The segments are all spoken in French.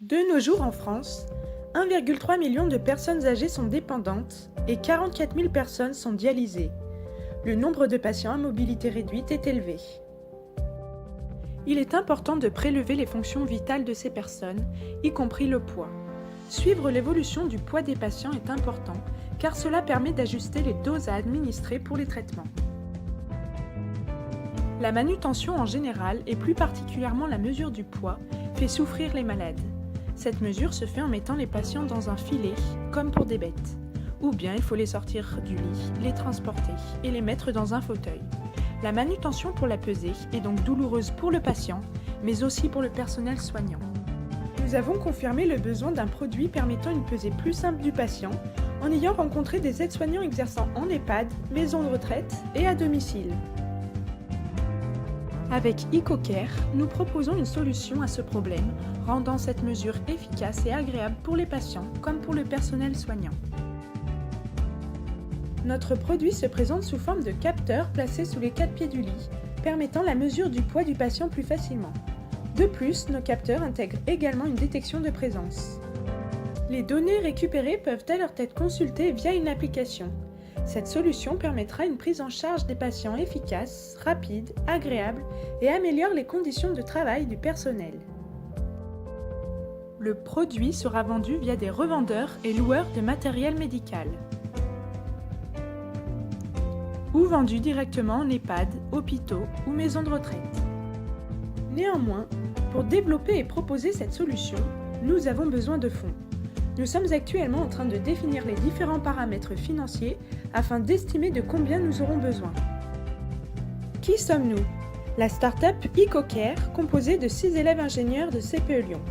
De nos jours en France, 1,3 million de personnes âgées sont dépendantes et 44 000 personnes sont dialysées. Le nombre de patients à mobilité réduite est élevé. Il est important de prélever les fonctions vitales de ces personnes, y compris le poids. Suivre l'évolution du poids des patients est important car cela permet d'ajuster les doses à administrer pour les traitements. La manutention en général, et plus particulièrement la mesure du poids, fait souffrir les malades. Cette mesure se fait en mettant les patients dans un filet, comme pour des bêtes. Ou bien il faut les sortir du lit, les transporter et les mettre dans un fauteuil. La manutention pour la pesée est donc douloureuse pour le patient, mais aussi pour le personnel soignant. Nous avons confirmé le besoin d'un produit permettant une pesée plus simple du patient, en ayant rencontré des aides-soignants exerçant en EHPAD, maison de retraite et à domicile. Avec EcoCare, nous proposons une solution à ce problème, rendant cette mesure efficace et agréable pour les patients comme pour le personnel soignant. Notre produit se présente sous forme de capteur placé sous les 4 pieds du lit, permettant la mesure du poids du patient plus facilement. De plus, nos capteurs intègrent également une détection de présence. Les données récupérées peuvent alors être consultées via une application. Cette solution permettra une prise en charge des patients efficace, rapide, agréable et améliore les conditions de travail du personnel. Le produit sera vendu via des revendeurs et loueurs de matériel médical ou vendu directement en EHPAD, hôpitaux ou maisons de retraite. Néanmoins, pour développer et proposer cette solution, nous avons besoin de fonds. Nous sommes actuellement en train de définir les différents paramètres financiers afin d'estimer de combien nous aurons besoin. Qui sommes-nous? La start-up EcoCare, composée de 6 élèves ingénieurs de CPE Lyon.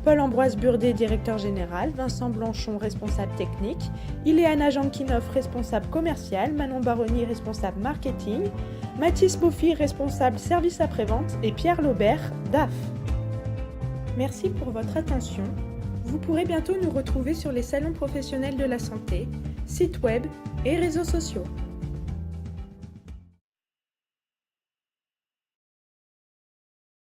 Paul-Ambroise Burdet, directeur général, Vincent Blanchon, responsable technique, Ileana Jankinov, responsable commercial, Manon Baroni, responsable marketing, Mathis Bouffi, responsable service après-vente et Pierre Laubert, DAF. Merci pour votre attention. Vous pourrez bientôt nous retrouver sur les salons professionnels de la santé, sites web et réseaux sociaux.